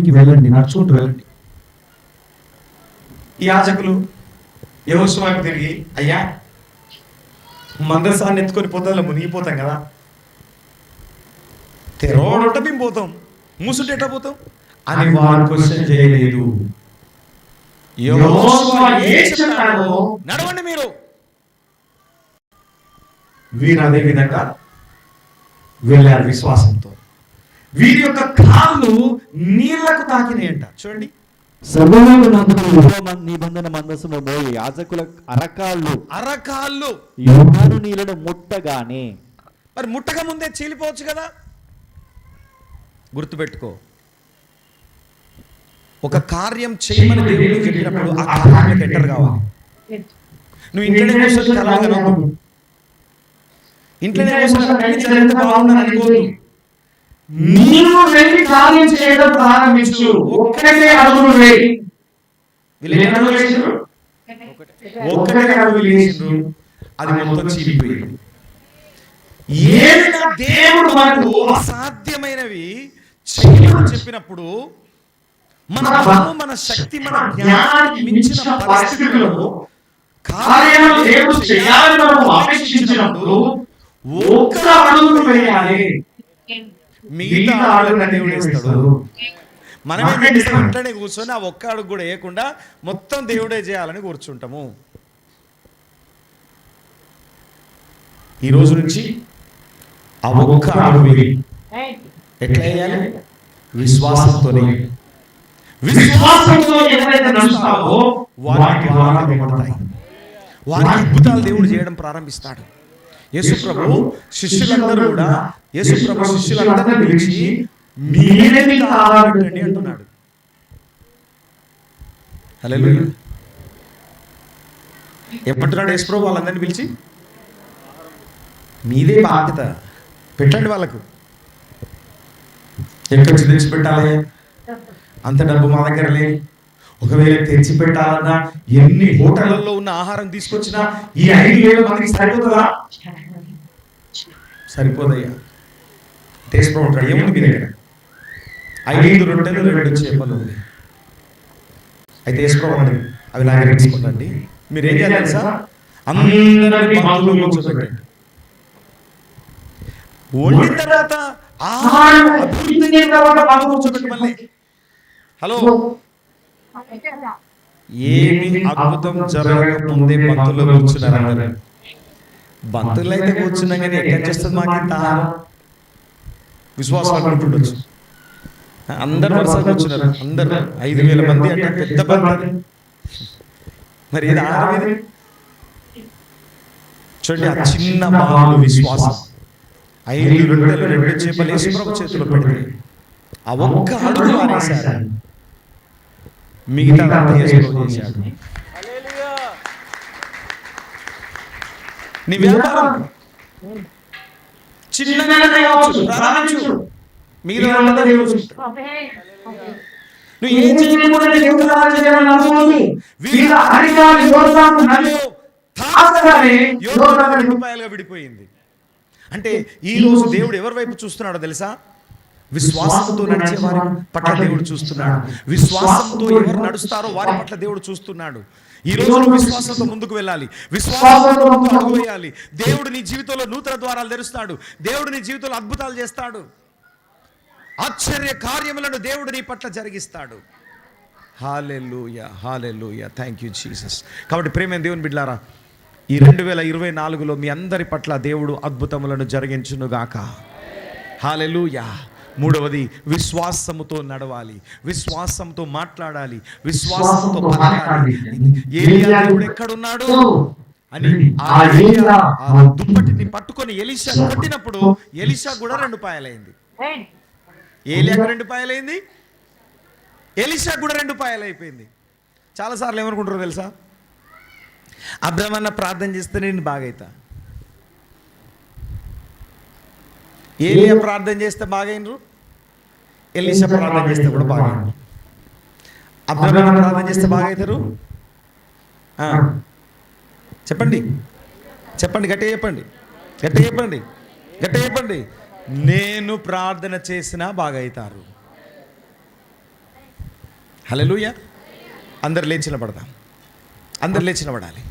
మందిరానికి వెళ్ళండి, నడుచుకుంటూ వెళ్ళండి. ఈ యాజకులు యెహోషువ వైపు తిరిగి, అయ్యా మందసాన్ని ఎత్తుకొని పొద్దున మునిగిపోతాం కదా, తెరోడుంటే మేము పోతాం, మూసుంటే ఎట్లా పోతాం అని వారు క్వశ్చన్ చేయలేదు. యెహోషువ ఏం చెప్పాడో నడవండి మీరు. వీరు అదే విధంగా వెళ్ళారు విశ్వాసంతో. వీరి యొక్క కాళ్ళు నీళ్లకు తాకినాయంట. చూడండి, నిబంధన మందసము మోయే యాజకుల అరకాళ్ళు యోర్దాను నీళ్లను ముట్టగానే, మరి ముట్టక ముందే చీలిపోవచ్చు కదా. గుర్తుపెట్టుకో, ఒక కార్యం చేయమని దేవుడు చెప్పినప్పుడు ఆ కార్యానికి ఎంటర్ కావాలి. నువ్వు ఇంట్లోనే కూర్చొని కలవగలవు, ఇంట్లోనే కూర్చొని బాగుందని అనుకోవద్దు. నీవు వెళ్ళి కార్యం చేయడం ప్రారంభించు. ఒక్కటే అడుగులు వేయి. ఒక్కటే అడుగులు వేసిండ్రు, అది మొత్తం చీలిపోయింది. ఏదైనా దేవుడు మనకు అసాధ్యమైనవి చేయమని చెప్పినప్పుడు మన బలము, మన శక్తి, మన జ్ఞానానికి మించిన పరిస్థితులలో కార్యాలు దేవుడు చేయాలని మనం ఆపేక్షించినప్పుడు ఒక్క అడుగు వేయాలి. మిగతా అడుగులను దేవుడు వేస్తాడు. మనమే ఇంట్లోనే కూర్చొని ఆ ఒక్క అడుగు కూడా వేయకుండా మొత్తం దేవుడే చేయాలని కూర్చుంటాము. ఈ రోజు నుంచి ఆ ఒక్క అడుగు ఎట్లా వేయాలి? విశ్వాసంతోనే. విశ్వాసంతో ఎవరైతే నడుస్తావో వారికి ద్వారాలు పడతాయి, వారికి అద్భుతాలు దేవుడు చేయడం ప్రారంభిస్తాడు. యేసుప్రభు శిష్యులందరూ కూడా, యేసుప్రభు శిష్యులందరినీ పిలిచి మీరేమి కావాలండి అంటున్నాడు. హల్లెలూయా. ఏమంటున్నాడు యేసుప్రభు వాళ్ళందరినీ పిలిచి? మీదే బాధ్యత, పెట్టండి వాళ్ళకు. ఎక్కడ తెచ్చి పెట్టాలి? అంత డబ్బు మా దగ్గర లేదు. ఒకవేళ తెచ్చి పెట్టాలన్నా ఎన్ని హోటళ్లలో ఉన్న ఆహారం తీసుకొచ్చినా ఈ 5,000 మందికి సరిపోతుందా? సరిపోదయ్యా. తీసుకుంటాడు. ఏముంది మీ దగ్గర? 5 రొట్టెలు 2 చేపలు ఉంది. అయితే వేసుకోవాలి, అవి నా దగ్గర తీసుకోండి. మీరు ఏం చేయాలి తెలుసా? అందరినీ బంధువులు కూర్చోబెట్టండి. వండిన తర్వాత ఆహారం కూర్చోబెట్టి మళ్ళీ హలో, ఏమి అద్భుతం జరగకముందే బంతుల్లో కూర్చున్నారు అందరూ. బంతులు అయితే కూర్చున్నా కానీ ఎక్కడ చేస్తుంది మాకు ఇంత ఆహారం? విశ్వాసం అనుకుంటుండొచ్చు. అందరు వరుస కూర్చున్నారు, అందరు 5,000 మంది అంటే పెద్ద బంతి. మరి ఇది ఆహారం ఇది. చూడండి, ఆ చిన్న బాలు విశ్వాసం. 5 రొట్టెలు 2 చేపలు యేసుప్రభు చేతిలో పెడితే ఆ ఒక్క అడుగు వారేశారు, మిగతా యేసుప్రభు చేశాడు. నీ వ్యాపారం చిన్నగానే ప్రారంభించు, మిగతా నువ్వు ఏం రూపాయలుగా విడిపోయింది. అంటే ఈ రోజు దేవుడు ఎవరి వైపు చూస్తున్నాడో తెలుసా? విశ్వాసంతో నడిచే వారి పట్ల దేవుడు చూస్తున్నాడు. విశ్వాసంతో ఎవరు నడుస్తారో వారి పట్ల దేవుడు చూస్తున్నాడు. ఈ రోజు విశ్వాసంతో ముందుకు వెళ్ళాలి, విశ్వాసంతో ముందుకు అడుగు వేయాలి. దేవుడు నీ జీవితంలో నూతన ద్వారాలు తెరుస్తాడు. దేవుడు నీ జీవితంలో అద్భుతాలు చేస్తాడు. ఆశ్చర్య కార్యములను దేవుడు నీ పట్ల జరిగిస్తాడు. Hallelujah, hallelujah. Thank you Jesus. కాబట్టి ప్రేమ దేవుని బిడ్డలారా, ఈ 2024లో మీ అందరి పట్ల దేవుడు అద్భుతములను జరిగించునుగాక. హల్లెలూయా. మూడవది, విశ్వాసముతో నడవాలి, విశ్వాసంతో మాట్లాడాలి, విశ్వాసంతో బతకాలి. ఏలియా దేవుడు ఎక్కడున్నాడు అని ఆ దుప్పటిని పట్టుకొని ఎలీషా కొట్టినప్పుడు ఎలీషా కూడా 2 పాయలైంది. ఏలియాకు 2 పాయలైంది, ఎలీషా కూడా 2 పాయలైపోయింది. చాలాసార్లు ఏమనుకుంటారో తెలుసా? అబ్రహ్మన్న ప్రార్థన చేస్తే నేను బాగైతా, ఏలియా ప్రార్థన చేస్తే బాగైనరు, ఎలీషా ప్రార్థన చేస్తే కూడా బాగైనరు. అబ్రహ్మన్న ప్రార్థన చేస్తే బాగైతారు. చెప్పండి చెప్పండి, గట్టిగా చెప్పండి, గట్టిగా చెప్పండి, గట్టిగా చెప్పండి. నేను ప్రార్థన చేసినా బాగైతారు. హల్లెలూయా. అందరు లేచి నిలబడదాం. అందరు లేచి నిలబడాలి.